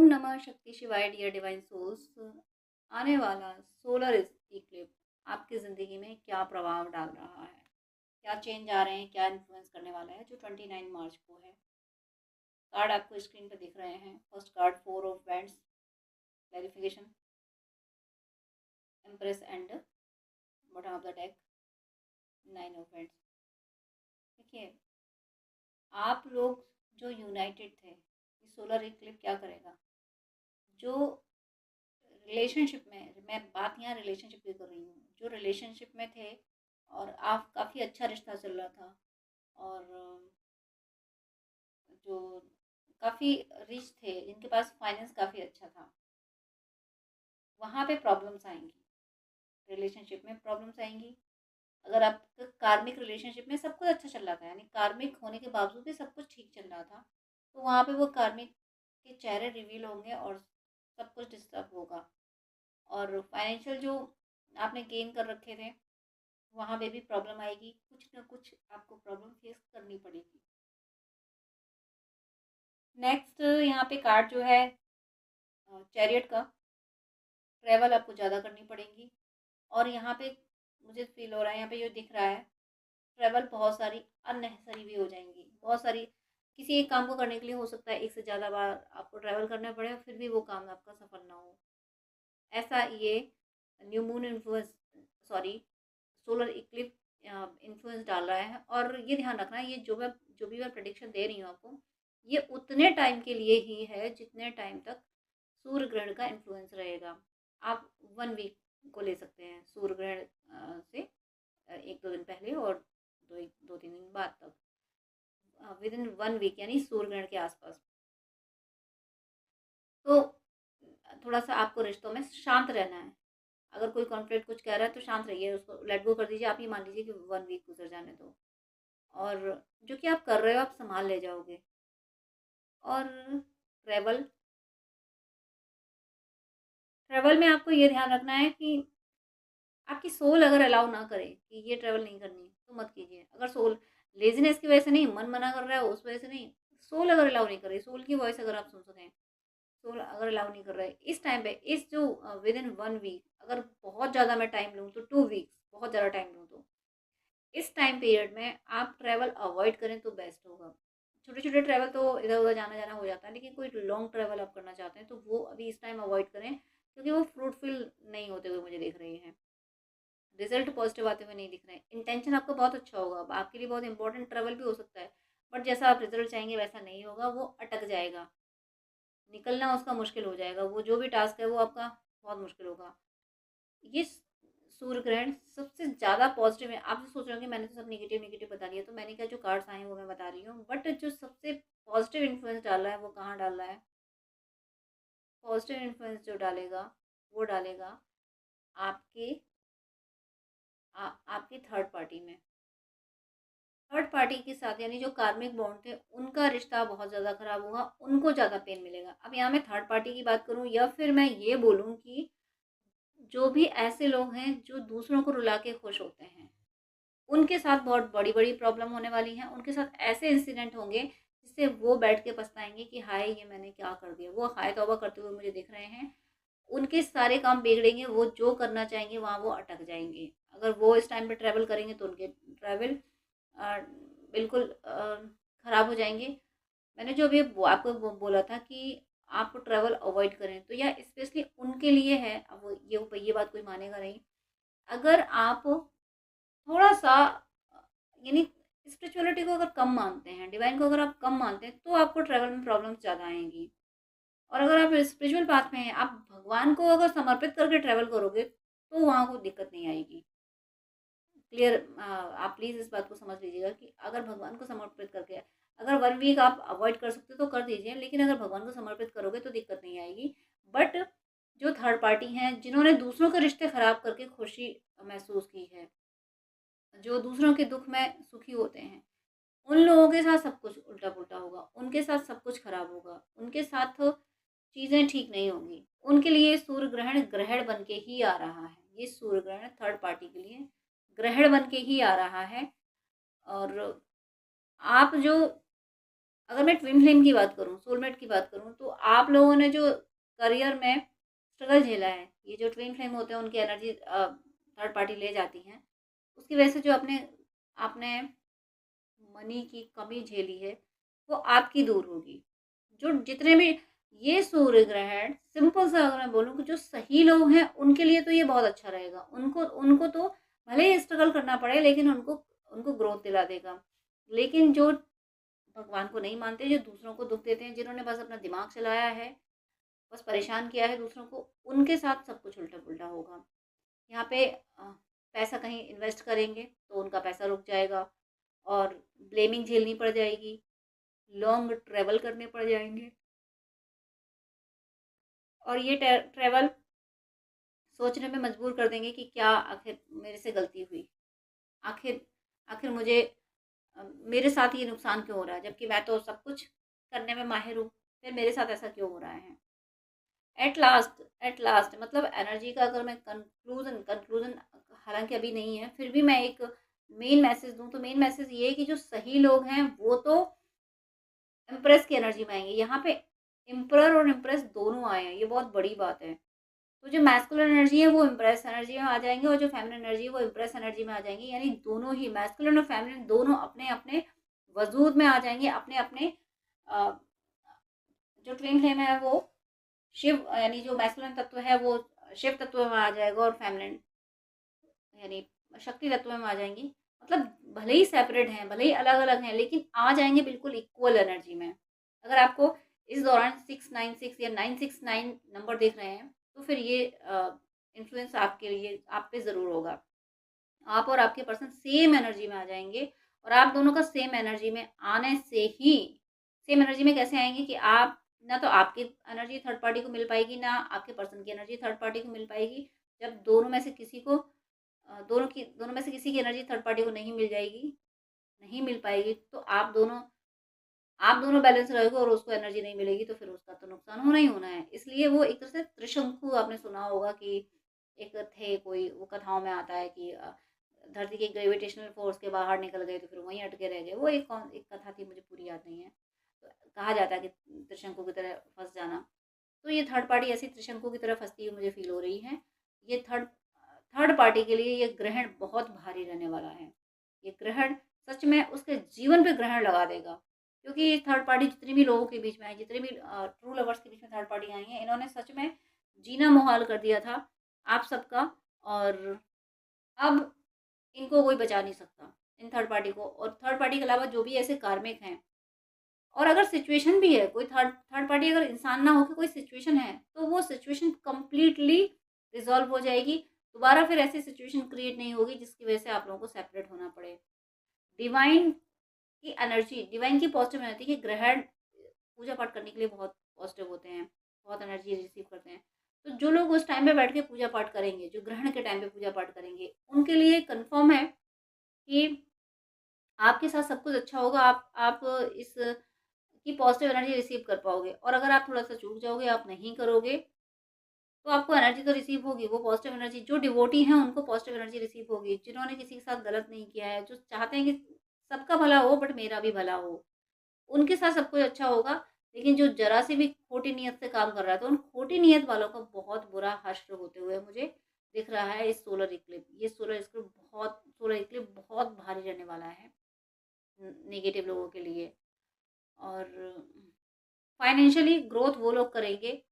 ओम नमः शक्ति शिवाय डियर डिवाइन सोल्स। आने वाला सोलर इक्लिप्स आपकी ज़िंदगी में क्या प्रभाव डाल रहा है, क्या चेंज आ रहे हैं, क्या इन्फ्लुएंस करने वाला है, जो 29 मार्च को है। कार्ड आपको स्क्रीन पर दिख रहे हैं। First card 4 of bands, clarification, empress and bottom of the deck 9 of bands. देखिए, आप लोग जो यूनाइटेड थे, ये सोलर इक्लिप्स क्या करेगा। जो रिलेशनशिप में, मैं बात यहाँ रिलेशनशिप की कर रही हूँ, जो रिलेशनशिप में थे और आप काफ़ी अच्छा रिश्ता चल रहा था और जो काफ़ी रिच थे, जिनके पास फाइनेंस काफ़ी अच्छा था, वहाँ पे प्रॉब्लम्स आएंगी। रिलेशनशिप में प्रॉब्लम्स आएंगी। अगर आपका कार्मिक रिलेशनशिप में सब कुछ अच्छा चल रहा था, यानी कार्मिक होने के बावजूद भी सब कुछ ठीक चल रहा था, तो वहाँ पे वो कार्मिक के चेहरे रिवील होंगे और सब कुछ डिस्टर्ब होगा। और फाइनेंशियल जो आपने गेन कर रखे थे, वहाँ पे भी प्रॉब्लम आएगी। कुछ ना कुछ आपको प्रॉब्लम फेस करनी पड़ेगी। नेक्स्ट यहाँ पे कार्ड जो है चैरियट का, ट्रैवल आपको ज़्यादा करनी पड़ेगी। और यहाँ पे मुझे फील हो रहा है, यहाँ पे जो दिख रहा है, ट्रैवल बहुत सारी अननेसेसरी भी हो जाएंगी। बहुत सारी, किसी एक काम को करने के लिए हो सकता है एक से ज़्यादा बार आपको ट्रैवल करना पड़े और फिर भी वो काम आपका सफल ना हो। ऐसा ये new moon influence, sorry, solar Eclipse influence डाल रहा है। और ये ध्यान रखना, ये जो भी मैं प्रेडिक्शन दे रही हूँ आपको, ये उतने टाइम के लिए ही है जितने टाइम तक सूर्य ग्रहण का इन्फ्लुएंस रहेगा। आप 1 वीक को ले सकते हैं सूर्य ग्रहण से 1-2 दिन पहले और 2-3 दिन बाद तक, विद इन 1 वीक, यानी सूर्य ग्रहण के आसपास। तो थोड़ा सा आपको रिश्तों में शांत रहना है। अगर कोई कॉन्फ्लिक्ट कुछ कह रहा है तो शांत रहिए, उसको लेट गो कर दीजिए। आप ये मान लीजिए कि 1 वीक गुजर जाने दो, और जो कि आप कर रहे हो आप संभाल ले जाओगे। और ट्रैवल ट्रैवल में आपको ये ध्यान रखना है कि आपकी सोल अगर अलाउ ना करे कि ये ट्रैवल नहीं करनी तो मत कीजिए। अगर सोल लेजीनेस की वजह से नहीं, मन मना कर रहा है उस वजह से नहीं, सोल अगर अलाउ नहीं कर रही, सोल की वॉइस अगर आप सुन सकें, सोल अगर अलाउ नहीं कर रहा है इस टाइम पे, इस जो विद इन 1 वीक, अगर बहुत ज़्यादा मैं टाइम लूँ तो 2 वीक्स, बहुत ज़्यादा टाइम लूँ तो इस टाइम पीरियड में आप ट्रैवल अवॉइड करें तो बेस्ट होगा। छोटे छोटे ट्रैवल तो इधर उधर जाना जाना हो जाता है, लेकिन कोई लॉन्ग ट्रैवल आप करना चाहते हैं तो वो अभी इस टाइम अवॉइड करें, क्योंकि वो फ्रूटफुल नहीं होते हुए मुझे दिख रही हैं। रिजल्ट पॉजिटिव आते हुए नहीं दिख रहे हैं। इंटेंशन आपका बहुत अच्छा होगा, आपके लिए बहुत इंपॉर्टेंट ट्रैवल भी हो सकता है, बट जैसा आप रिजल्ट चाहेंगे वैसा नहीं होगा। वो अटक जाएगा, निकलना उसका मुश्किल हो जाएगा। वो जो भी टास्क है वो आपका बहुत मुश्किल होगा। ये सूर्य ग्रहण सबसे ज़्यादा पॉजिटिव है। आप जो सोच रहे हो कि मैंने तो सब नेगेटिव नेगेटिव बता दिया, तो मैंने क्या, जो कार्ड्स आए हैं वो मैं बता रही हूँ, बट जो सबसे पॉजिटिव इन्फ्लुएंस डाल रहा है वो कहाँ डाल रहा है। पॉजिटिव इन्फ्लुएंस जो डालेगा वो डालेगा आपके आपकी थर्ड पार्टी में। थर्ड पार्टी के साथ, यानी जो कार्मिक बॉन्ड थे उनका रिश्ता बहुत ज़्यादा खराब होगा, उनको ज़्यादा पेन मिलेगा। अब यहाँ मैं थर्ड पार्टी की बात करूँ या फिर मैं ये बोलूँ कि जो भी ऐसे लोग हैं जो दूसरों को रुला के खुश होते हैं, उनके साथ बहुत बड़ी-बड़ी प्रॉब्लम होने वाली हैं। उनके साथ ऐसे इंसिडेंट होंगे जिससे वो बैठ के पछताएँगे कि हाय ये मैंने क्या कर दिया। वो हाय तौबा करते हुए मुझे दिख रहे हैं। उनके सारे काम बिगड़ेंगे, वो जो करना चाहेंगे वहाँ वो अटक जाएँगे। अगर वो इस टाइम पे ट्रैवल करेंगे तो उनके ट्रैवल बिल्कुल ख़राब हो जाएँगे। मैंने जो अभी आपको बोला था कि आप ट्रैवल अवॉइड करें, तो यह स्पेशली उनके लिए है। अब ये बात कोई मानेगा नहीं। अगर आप थोड़ा-सा यानी स्पिरिचुअलिटी को अगर कम मानते हैं, डिवाइन को अगर आप कम मानते हैं, तो आपको ट्रैवल में प्रॉब्लम्स ज़्यादा आएँगी। और अगर आप स्पिरिचुअल पाथ में हैं, आप भगवान को अगर समर्पित करके ट्रैवल करोगे, तो वहाँ कोई दिक्कत नहीं आएगी। क्लियर, आप प्लीज़ इस बात को समझ लीजिएगा कि अगर भगवान को समर्पित करके, अगर 1 वीक आप अवॉइड कर सकते हो तो कर दीजिए, लेकिन अगर भगवान को समर्पित करोगे तो दिक्कत नहीं आएगी। बट जो थर्ड पार्टी हैं, जिन्होंने दूसरों के रिश्ते ख़राब करके खुशी महसूस की है, जो दूसरों के दुख में सुखी होते हैं, उन लोगों के साथ सब कुछ उल्टा-पुल्टा होगा, उनके साथ सब कुछ खराब होगा, उनके साथ चीज़ें ठीक नहीं होंगी। उनके लिए सूर्य ग्रहण ग्रहण बन के ही आ रहा है। ये सूर्य ग्रहण थर्ड पार्टी के लिए ग्रहण बन के ही आ रहा है। और आप जो, अगर मैं ट्विन फ्लेम की बात करूँ, सोलमेट की बात करूँ, तो आप लोगों ने जो करियर में स्ट्रगल झेला है, ये जो ट्विन फ्लेम होते हैं उनकी एनर्जी थर्ड पार्टी ले जाती हैं, उसकी वजह से जो आपने आपने मनी की कमी झेली है, वो आपकी दूर होगी। जो जितने भी ये सूर्य ग्रहण, सिंपल सा अगर मैं बोलूँ कि जो सही लोग हैं उनके लिए तो ये बहुत अच्छा रहेगा। उनको उनको तो भले ही स्ट्रगल करना पड़े, लेकिन उनको उनको ग्रोथ दिला देगा। लेकिन जो भगवान को नहीं मानते, जो दूसरों को दुख देते हैं, जिन्होंने बस अपना दिमाग चलाया है, बस परेशान किया है दूसरों को, उनके साथ सब कुछ उल्टा पुल्टा होगा। यहाँ पे पैसा कहीं इन्वेस्ट करेंगे तो उनका पैसा रुक जाएगा, और ब्लेमिंग झेलनी पड़ जाएगी, लॉन्ग ट्रैवल करने पड़ जाएंगे, और ये ट्रैवल सोचने में मजबूर कर देंगे कि क्या आखिर मेरे से गलती हुई, आखिर आखिर मुझे मेरे साथ ये नुकसान क्यों हो रहा है, जबकि मैं तो सब कुछ करने में माहिर हूँ, फिर मेरे साथ ऐसा क्यों हो रहा है। एट लास्ट मतलब एनर्जी का अगर मैं कंक्लूजन हालांकि अभी नहीं है, फिर भी मैं एक मेन मैसेज दूं, तो मेन मैसेज ये है कि जो सही लोग हैं वो तो इम्प्रेस की एनर्जी में आएंगे। यहाँ पे इम्प्रर और इम्प्रेस दोनों आए हैं, ये बहुत बड़ी बात है। तो जो मैस्कुलिन एनर्जी है वो इम्प्रेस एनर्जी में आ जाएंगे, और जो फेमिनिन एनर्जी है वो इम्प्रेस एनर्जी में आ जाएंगी। यानी दोनों ही मैस्कुलिन और फेमिनिन दोनों अपने अपने वजूद में आ जाएंगे, अपने अपने जो ट्विन फ्लेम है वो शिव, यानी जो मैस्कुलिन तत्व है वो शिव तत्व में आ जाएगा, और फेमिनिन यानी शक्ति तत्व में आ जाएंगी। मतलब भले ही सेपरेट हैं, भले ही अलग अलग हैं, लेकिन आ जाएंगे बिल्कुल इक्वल एनर्जी में। अगर आपको इस दौरान 696 या 969 नंबर देख रहे हैं, तो फिर ये इन्फ्लुएंस आपके लिए आप पे ज़रूर होगा। आप और आपके पर्सन सेम एनर्जी में आ जाएंगे, और आप दोनों का सेम एनर्जी में आने से ही, सेम एनर्जी में कैसे आएंगे कि आप ना तो आपकी एनर्जी थर्ड पार्टी को मिल पाएगी, ना आपके पर्सन की एनर्जी थर्ड पार्टी को मिल पाएगी। जब दोनों में से किसी को दोनों में से किसी की एनर्जी थर्ड पार्टी को नहीं मिल जाएगी, नहीं मिल पाएगी, तो आप दोनों बैलेंस रहोगे और उसको एनर्जी नहीं मिलेगी, तो फिर उसका तो नुकसान होना ही होना है। इसलिए वो एक तरह से त्रिशंकु, आपने सुना होगा कि एक थे कोई, वो कथाओं में आता है कि धरती के ग्रेविटेशनल फोर्स के बाहर निकल गए तो फिर वहीं अटके रह गए। वो एक कथा थी, मुझे पूरी याद नहीं है। तो कहा जाता है कि त्रिशंकु की तरह फंस जाना। तो ये थर्ड पार्टी ऐसी त्रिशंकु की तरह फंसती हुई मुझे फील हो रही है। ये थर्ड थर्ड पार्टी के लिए ये ग्रहण बहुत भारी रहने वाला है। ये ग्रहण सच में उसके जीवन पे ग्रहण लगा देगा, क्योंकि ये थर्ड पार्टी जितने भी लोगों के बीच में आई, जितने भी ट्रू लवर्स के बीच में थर्ड पार्टी आई हैं, इन्होंने सच में जीना मुहाल कर दिया था आप सबका। और अब इनको कोई बचा नहीं सकता, इन थर्ड पार्टी को। और थर्ड पार्टी के अलावा जो भी ऐसे कार्मिक हैं, और अगर सिचुएशन भी है, कोई थर्ड थर्ड पार्टी अगर इंसान ना हो के कोई सिचुएशन है, तो वो सिचुएशन कंप्लीटली रिजॉल्व हो जाएगी। दोबारा फिर ऐसी सिचुएशन क्रिएट नहीं होगी जिसकी वजह से आप लोगों को सेपरेट होना पड़े। डिवाइन की एनर्जी, डिवाइन की पॉजिटिव एनर्जी के ग्रहण पूजा पाठ करने के लिए बहुत पॉजिटिव होते हैं, बहुत एनर्जी रिसीव करते हैं। तो जो लोग उस टाइम पे बैठ के पूजा पाठ करेंगे, जो ग्रहण के टाइम पे पूजा पाठ करेंगे, उनके लिए कंफर्म है कि आपके साथ सब कुछ अच्छा होगा। आप इस की पॉजिटिव एनर्जी रिसीव कर पाओगे। और अगर आप थोड़ा सा चूक जाओगे, आप नहीं करोगे, तो आपको एनर्जी तो रिसीव होगी, वो पॉजिटिव एनर्जी। जो डिवोटी हैं उनको पॉजिटिव एनर्जी रिसीव होगी, जिन्होंने किसी के साथ गलत नहीं किया है, जो चाहते हैं कि सबका भला हो बट मेरा भी भला हो, उनके साथ सब कुछ अच्छा होगा। लेकिन जो जरा सी भी खोटी नीयत से काम कर रहा है, तो उन खोटी नीयत वालों का बहुत बुरा हश्र होते हुए मुझे दिख रहा है इस सोलर इक्लिप। ये सोलर इक्लिप बहुत भारी रहने वाला है नेगेटिव लोगों के लिए। और फाइनेंशियली ग्रोथ वो लोग करेंगे,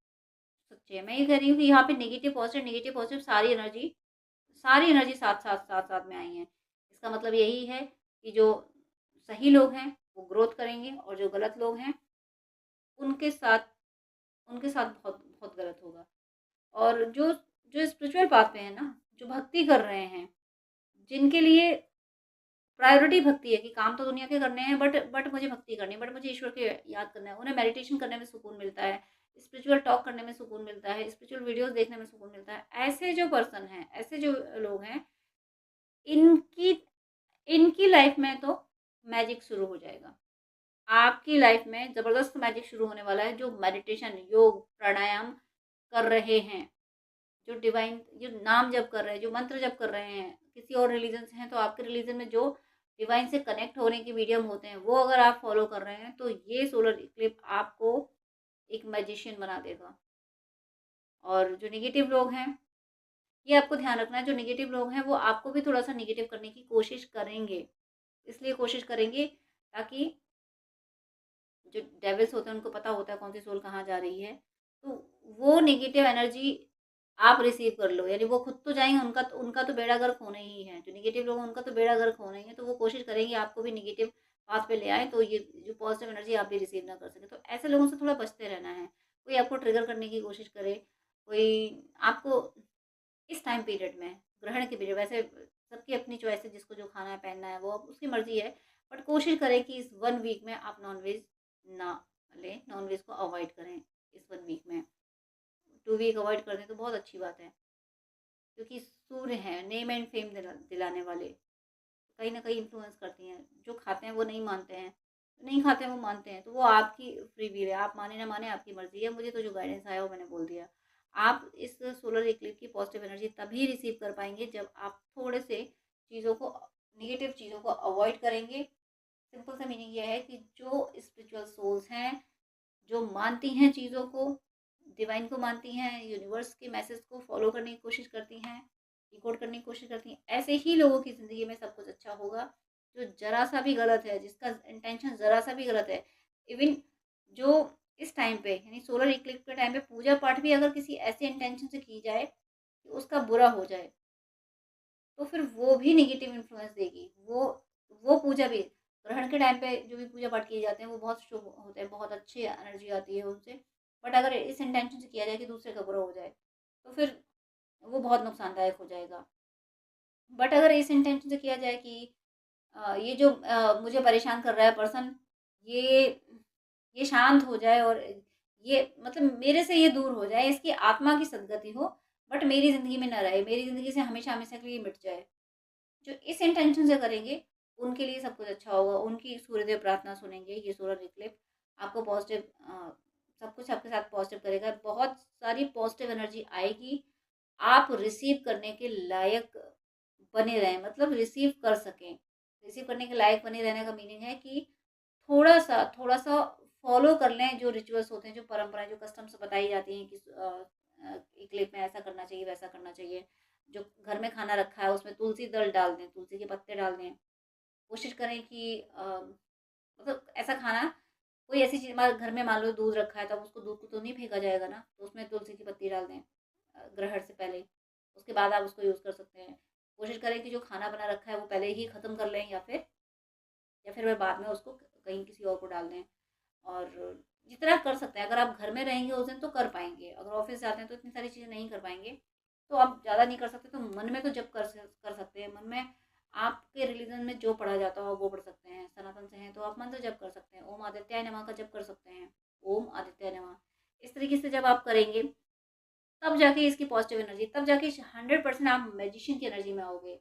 सच्चे है। मैं ये कह रही हूँ कि यहाँ पे नेगेटिव पॉजिटिव सारी एनर्जी साथ साथ साथ साथ में आई है। इसका मतलब यही है कि जो सही लोग हैं वो ग्रोथ करेंगे, और जो गलत लोग हैं उनके साथ उनके साथ बहुत बहुत गलत होगा। और जो जो स्पिरिचुअल पाथ पे है ना, जो भक्ति कर रहे हैं, जिनके लिए प्रायोरिटी भक्ति है कि काम तो दुनिया के करने हैं, बट मुझे भक्ति करनी है, बट मुझे ईश्वर के याद करना है, उन्हें मेडिटेशन करने में सुकून मिलता है, स्पिरिचुअल टॉक करने में सुकून मिलता है, स्पिरिचुअल वीडियोस देखने में सुकून मिलता है। ऐसे जो पर्सन हैं, ऐसे जो लोग हैं, इनकी इनकी लाइफ में तो मैजिक शुरू हो जाएगा। आपकी लाइफ में ज़बरदस्त मैजिक शुरू होने वाला है। जो मेडिटेशन, योग, प्राणायाम कर रहे हैं, जो डिवाइन, जो नाम जप कर रहे हैं, जो मंत्र जप कर रहे हैं, किसी और रिलीजन से हैं तो आपके रिलीजन में जो डिवाइन से कनेक्ट होने के मीडियम होते हैं, वो अगर आप फॉलो कर रहे हैं, तो ये सोलर इक्लिप्स आपको एक मैजिशियन बना देगा। और जो नेगेटिव लोग हैं, ये आपको ध्यान रखना है, जो नेगेटिव लोग हैं वो आपको भी थोड़ा सा नेगेटिव करने की कोशिश करेंगे। इसलिए कोशिश करेंगे ताकि जो डेविल्स होते हैं उनको पता होता है कौन सी सोल कहाँ जा रही है, तो वो नेगेटिव एनर्जी आप रिसीव कर लो। यानी वो खुद तो जाएंगे, उनका तो बेड़ा गर्क होना ही है। जो नेगेटिव लोग हैं उनका तो बेड़ा गर्क होना ही है, तो वो कोशिश करेंगे आपको भी नेगेटिव पाथ पे ले आए, तो ये जो पॉजिटिव एनर्जी आप भी रिसीव ना कर सके। तो ऐसे लोगों से थोड़ा बचते रहना है। कोई आपको ट्रिगर करने की कोशिश करे, कोई आपको इस टाइम पीरियड में, ग्रहण के पीरियड, वैसे सबकी अपनी चॉइस है, जिसको जो खाना है पहनना है वो उसकी मर्जी है, बट कोशिश करें कि इस 1 वीक में आप नॉनवेज ना लें, नॉनवेज को अवॉइड करें इस 1 वीक में। 2 वीक अवॉइड कर दें तो बहुत अच्छी बात है, क्योंकि सूर्य हैं नेम एंड फेम दिलाने वाले, कहीं ना कहीं इन्फ्लुएंस करती हैं। जो खाते हैं वो नहीं मानते हैं, नहीं खाते हैं वो मानते हैं, तो वो आपकी फ्री विल है, आप माने ना माने आपकी मर्जी है। मुझे तो जो गाइडेंस आया वो मैंने बोल दिया। आप इस सोलर इक्लिप्स की पॉजिटिव एनर्जी तभी रिसीव कर पाएंगे जब आप थोड़े से चीज़ों को, नेगेटिव चीज़ों को अवॉइड करेंगे। सिंपल सा मीनिंग ये है कि जो स्पिरिचुअल सोल्स हैं, जो मानती हैं चीज़ों को, डिवाइन को मानती हैं, यूनिवर्स के मैसेज को फॉलो करने की कोशिश करती हैं, डिकोड करने की कोशिश करती हैं, ऐसे ही लोगों की ज़िंदगी में सब कुछ अच्छा होगा। जो ज़रा सा भी गलत है, जिसका इंटेंशन ज़रा सा भी गलत है, इवन जो इस टाइम पे यानी सोलर इक्लिप्स के टाइम पे पूजा पाठ भी अगर किसी ऐसे इंटेंशन से की जाए कि उसका बुरा हो जाए, तो फिर वो भी नेगेटिव इन्फ्लुएंस देगी। वो पूजा भी, ग्रहण के टाइम पे जो भी पूजा पाठ किए जाते हैं वो बहुत शुभ होते हैं, बहुत अच्छी एनर्जी आती है उनसे। बट अगर इस इंटेंशन से किया जाए कि दूसरे का बुरा हो जाए, तो फिर वो बहुत नुकसानदायक हो जाएगा। बट अगर इस इंटेंशन से किया जाए कि ये जो मुझे परेशान कर रहा है पर्सन, ये ये शांत हो जाए, और ये मतलब मेरे से ये दूर हो जाए, इसकी आत्मा की सदगति हो, बट मेरी ज़िंदगी में ना रहे, मेरी ज़िंदगी से हमेशा हमेशा के लिए मिट जाए। जो इस इंटेंशन से करेंगे, उनके लिए सब कुछ अच्छा होगा। उनकी सूर्यदेव प्रार्थना सुनेंगे, ये सोलर इक्लिप्स आपको पॉजिटिव सब कुछ आपके साथ पॉजिटिव करेगा। बहुत सारी पॉजिटिव एनर्जी आएगी, आप रिसीव करने के लायक बने रहें, मतलब रिसीव कर सकें। रिसीव करने के लायक बने रहने का मीनिंग है कि थोड़ा-सा फॉलो कर लें जो रिचुअल्स होते हैं, जो परंपराएँ, जो कस्टम्स बताई जाती हैं कि इक्लिप्स में ऐसा करना चाहिए, वैसा करना चाहिए। जो घर में खाना रखा है उसमें तुलसी दल डाल दें, तुलसी के पत्ते डाल दें। कोशिश करें कि मतलब ऐसा खाना, कोई ऐसी चीज़ घर में मान लो दूध रखा है, तब उसको दूध को तो नहीं फेंका जाएगा ना, तो उसमें तुलसी की पत्ती डाल दें ग्रहण से पहले। उसके बाद आप उसको यूज़ कर सकते हैं। कोशिश करें कि जो खाना बना रखा है वो पहले ही ख़त्म कर लें, या फिर वह बाद में उसको कहीं किसी और को डाल दें। और जितना कर सकते हैं, अगर आप घर में रहेंगे उस दिन तो कर पाएँगे, अगर ऑफ़िस जाते हैं तो इतनी सारी चीज़ें नहीं कर पाएँगे, तो आप ज़्यादा नहीं कर सकते, तो मन में तो जप कर सकते हैं। मन में आपके रिलीजन में जो पढ़ा जाता हो वो पढ़ सकते हैं। सनातन से हैं तो आप मंत्र जप कर सकते हैं, ओम आदित्याय नमः का जप कर सकते हैं, ओम आदित्याय नमः। इस तरीके से जब आप करेंगे, तब जाके इसकी पॉजिटिव एनर्जी, तब जाके 100% आप मैजिशियन की एनर्जी में आओगे।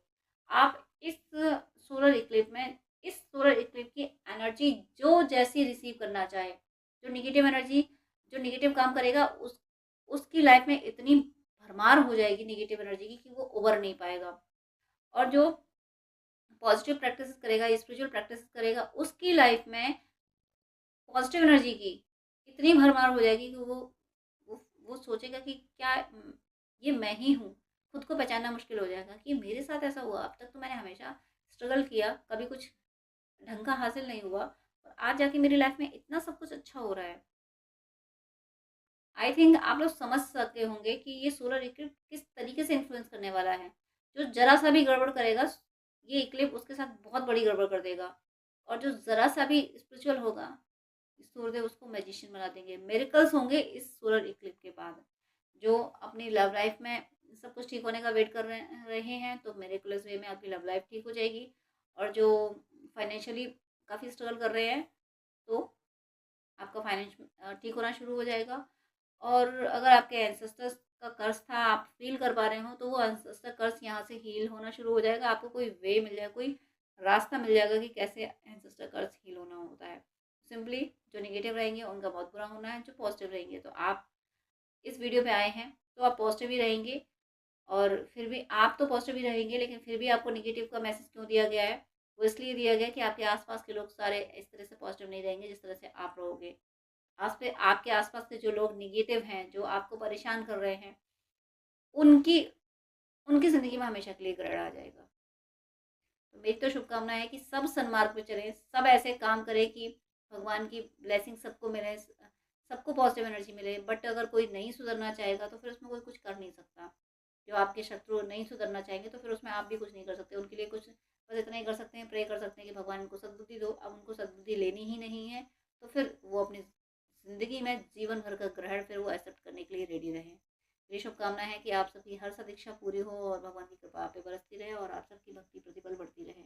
आप सोलर इक्लिप्स में इस सोलर इक्लिप्स की एनर्जी जो जैसी रिसीव करना चाहे, जो नेगेटिव एनर्जी, जो नेगेटिव काम करेगा, उसकी लाइफ में इतनी भरमार हो जाएगी नेगेटिव एनर्जी की कि वो उबर नहीं पाएगा। और जो पॉजिटिव प्रैक्टिस करेगा, स्पिरिचुअल प्रैक्टिस करेगा, उसकी लाइफ में पॉजिटिव एनर्जी की इतनी भरमार हो जाएगी कि वो सोचेगा कि क्या ये मैं ही हूँ। खुद को पहचानना मुश्किल हो जाएगा कि मेरे साथ ऐसा हुआ। अब तक तो मैंने हमेशा स्ट्रगल किया, कभी कुछ ढंग का हासिल नहीं हुआ, और आज जाके मेरी लाइफ में इतना सब कुछ अच्छा हो रहा है। आई थिंक आप लोग समझ सकते होंगे कि ये सोलर इक्लिप्स किस तरीके से इन्फ्लुएंस करने वाला है। जो ज़रा सा भी गड़बड़ करेगा, ये इक्लिप्स उसके साथ बहुत बड़ी गड़बड़ कर देगा। और जो ज़रा सा भी स्पिरिचुअल होगा, सूर्यदेव उसको मैजिशियन बना देंगे। मिरेकल्स होंगे इस सोलर इक्लिप्स के बाद। जो अपनी लव लाइफ में सब कुछ ठीक होने का वेट कर रहे हैं, तो मिरेकुलस वे में आपकी लव लाइफ ठीक हो जाएगी। और जो फाइनेंशियली काफ़ी स्ट्रगल कर रहे हैं, तो आपका फाइनेंस ठीक होना शुरू हो जाएगा। और अगर आपके एंसेस्टर्स का कर्ज था, आप फ़ील कर पा रहे हो, तो वो एंसेस्टर कर्ज यहाँ से हील होना शुरू हो जाएगा। आपको कोई वे मिल जाएगा, कोई रास्ता मिल जाएगा कि कैसे एंसेस्टर कर्ज हील होना होता है। सिंपली जो नेगेटिव रहेंगे उनका बहुत बुरा होना है, जो पॉजिटिव रहेंगे, तो आप इस वीडियो पे आए हैं तो आप पॉजिटिव ही रहेंगे। और फिर भी आप तो पॉजिटिव ही रहेंगे, लेकिन फिर भी आपको नेगेटिव का मैसेज क्यों दिया गया है, वो इसलिए दिया गया कि आपके आसपास के लोग सारे इस तरह से पॉजिटिव नहीं रहेंगे जिस तरह से आप रहोगे। आपके आसपास के जो लोग नेगेटिव हैं, जो आपको परेशान कर रहे हैं, उनकी उनकी ज़िंदगी में हमेशा के लिए ग्रहण आ जाएगा। तो मेरी तो शुभकामनाएँ है कि सब सन्मार्ग पे चलें, सब ऐसे काम करें कि भगवान की ब्लेसिंग सबको मिले, सबको पॉजिटिव एनर्जी मिले। बट अगर कोई नहीं सुधरना चाहेगा तो फिर उसमें कोई कुछ कर नहीं सकता। जो आपके शत्रु नहीं सुधरना चाहेंगे तो फिर उसमें आप भी कुछ नहीं कर सकते। उनके लिए कुछ बस इतना ही कर सकते हैं, प्रे कर सकते हैं कि भगवान इनको सद्बुद्धि दो। अब उनको सद्बुद्धि लेनी ही नहीं है तो फिर वो अपनी ज़िंदगी में जीवन भर का ग्रहण फिर वो एक्सेप्ट करने के लिए रेडी रहें। मेरी शुभकामना है कि आप सबकी हर सदिच्छा पूरी हो और भगवान की कृपा आप पे बरसती रहे और आप सबकी भक्ति प्रतिपल बढ़ती रहे।